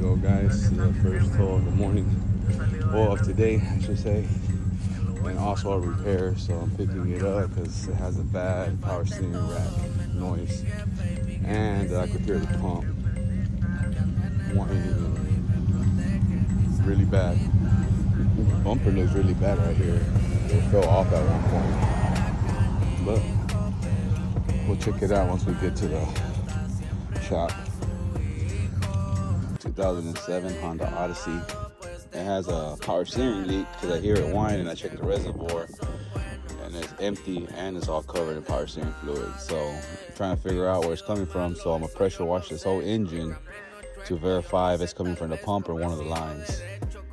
go, guys. The first tow of the morning, well, of today, I should say, and also a repair. So I'm picking it up because it has a bad power steering rack noise, and I could hear the pump whining really bad. The bumper looks really bad right here. It fell off at one point, but we'll check it out once we get to the shop. 2007 Honda Odyssey. It has a power steering leak because I hear it whine, and I check the reservoir and it's empty and it's all covered in power steering fluid. So I'm trying to figure out where it's coming from. So I'm gonna pressure wash this whole engine to verify if it's coming from the pump or one of the lines.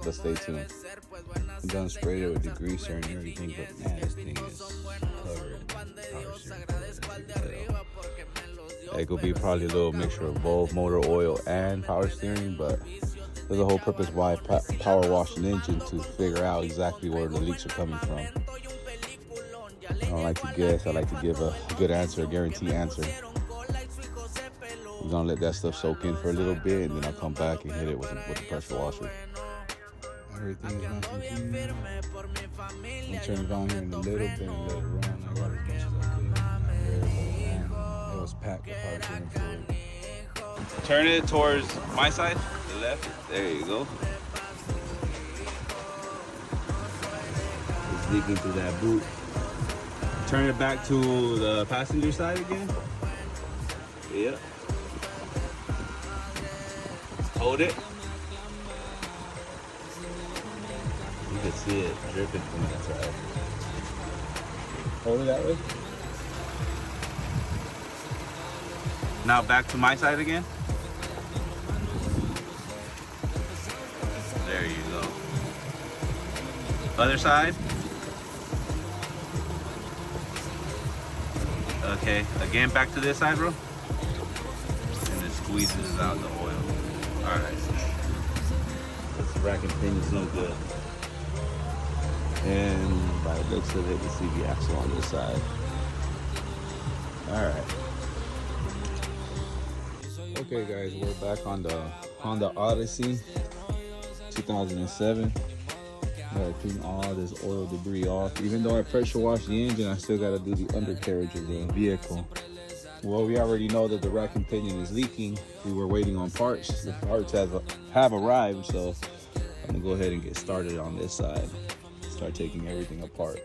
But stay tuned. I'm done sprayed it with degreaser and everything, but man, this thing is covered in power steering fluid. It could be probably a little mixture of both motor oil and power steering, but there's a whole purpose why I power wash an engine, to figure out exactly where the leaks are coming from. I don't like to guess. I like to give a good answer, a guaranteed answer. We're gonna let that stuff soak in for a little bit, and then I'll come back and hit it with the pressure washer. Everything is nice and clean. I'll turn it on here in a little bit and let it run. I got as much as I could. It was packed with power steering fluid. Turn it towards my side, the left. There you go. It's leaking through that boot. Turn it back to the passenger side again. Yep. Hold it. You can see it dripping from that side. Hold it that way. Now back to my side again. There you go. Other side. Okay, again back to this side, bro. And it squeezes out the oil. Alright. This rack and pin is no good. And by the looks of it, the CV axle on this side. Alright. Okay guys, we're back on the Honda Odyssey 2007. Gotta clean all this oil debris off. Even though I pressure washed the engine, I still gotta do the undercarriage of the vehicle. Well, we already know that the rack and pinion is leaking. We were waiting on parts. The parts have arrived, so I'm gonna go ahead and get started on this side. Start taking everything apart.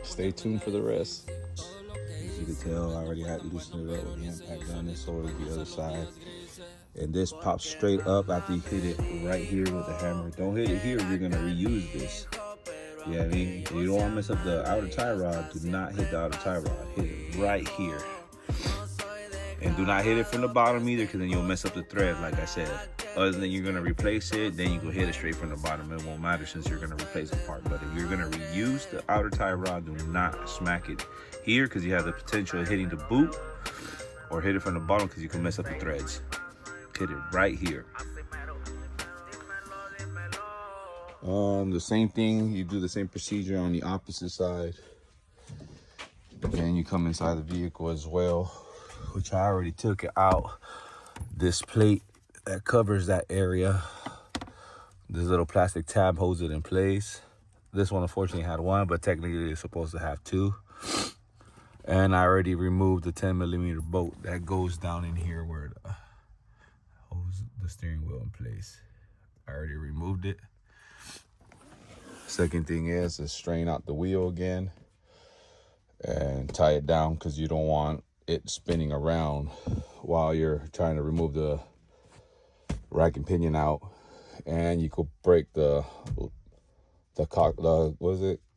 Stay tuned for the rest. As you can tell, I already had loosened it up with the impact gun, and so is the other side. And this pops straight up after you hit it right here with the hammer. Don't hit it here, you're gonna reuse this. You know what I mean? You don't wanna mess up the outer tie rod. Do not hit the outer tie rod. Hit it right here. And do not hit it from the bottom either, because then you'll mess up the thread, like I said. Other than you're gonna replace it, then you can hit it straight from the bottom. It won't matter since you're gonna replace the part. But if you're gonna reuse the outer tie rod, do not smack it here, because you have the potential of hitting the boot, or hit it from the bottom because you can mess up the threads. Hit it right here. The same thing, you do the same procedure on the opposite side. Then you come inside the vehicle as well, which I already took it out. This plate that covers that area, this little plastic tab holds it in place. This one unfortunately had one, but technically it's supposed to have two. And I already removed the 10mm bolt that goes down in here where it holds the steering wheel in place. I already removed it. Second thing is to strain out the wheel again and tie it down, because you don't want it spinning around while you're trying to remove the rack and pinion out. And you could break the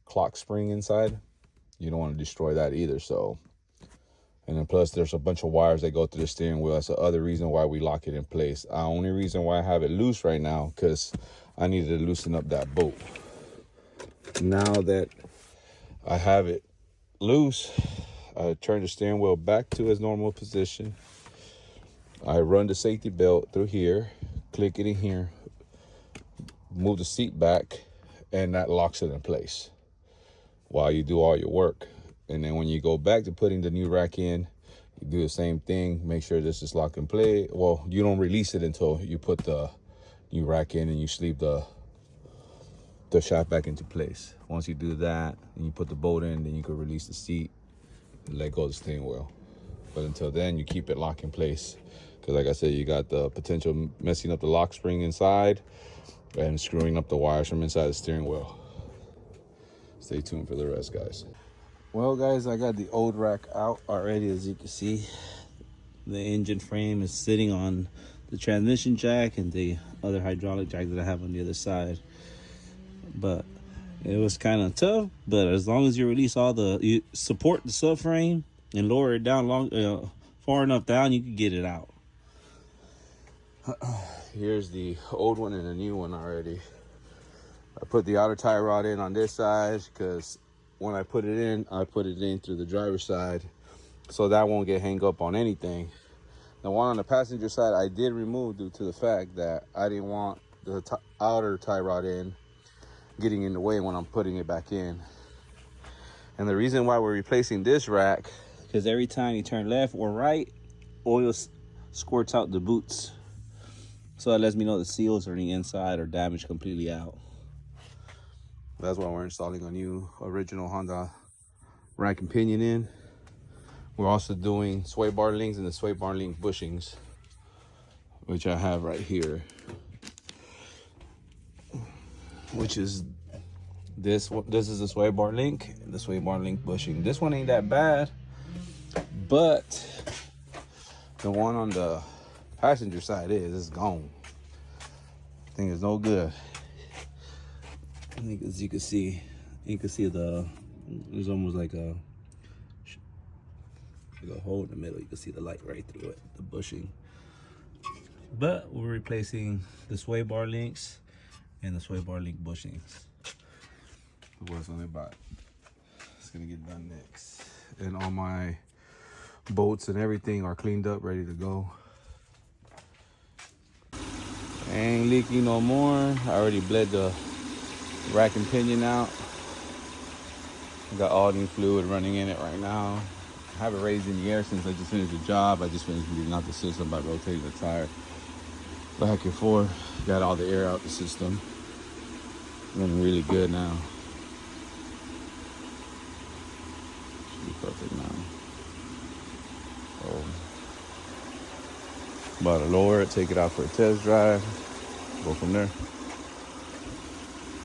clock spring inside. You don't want to destroy that either. So, and then plus there's a bunch of wires that go through the steering wheel. That's the other reason why we lock it in place. The only reason why I have it loose right now, because I needed to loosen up that bolt. Now that I have it loose, I turn the steering wheel back to its normal position. I run the safety belt through here, click it in here, move the seat back, and that locks it in place while you do all your work. And then when you go back to putting the new rack in, You do the same thing. Make sure this is lock and play. Well, you don't release it until you put the new rack in and you sleeve the shaft back into place. Once you do that and you put the bolt in, then you can release the seat and let go of the steering wheel. But until then, you keep it locked in place, because like I said, you got the potential messing up the lock spring inside and screwing up the wires from inside the steering wheel. Stay tuned for the rest, guys. Well, guys, I got the old rack out already. As you can see, the engine frame is sitting on the transmission jack and the other hydraulic jack that I have on the other side. But it was kind of tough, but as long as you release you support the subframe and lower it down far enough down, you can get it out. Here's the old one and the new one already. I put the outer tie rod in on this side because when I put it in through the driver's side, so that won't get hung up on anything. The one on the passenger side I did remove due to the fact that I didn't want the outer tie rod getting in the way when I'm putting it back in. And the reason why we're replacing this rack, because every time you turn left or right, oil squirts out the boots. So that lets me know the seals on the inside are damaged completely out. That's why we're installing a new original Honda rack and pinion in. We're also doing sway bar links and the sway bar link bushings, which I have right here. Which is this is the sway bar link and the sway bar link bushing. This one ain't that bad, but the one on the passenger side is gone. Thing is no good. I think as you can see there's almost like a hole in the middle. You can see the light right through it, the bushing. But we're replacing the sway bar links and the sway bar link bushings. What's on the bot? It's gonna get done next. And all my bolts and everything are cleaned up, ready to go. Ain't leaking no more. I already bled the rack and pinion out. Got all new fluid running in it right now. I haven't raised in the air since I just finished the job. I just finished getting out the system by rotating the tire back and forth. Got all the air out the system. Running really good now. Should be perfect now. So, about to lower it, take it out for a test drive, go from there.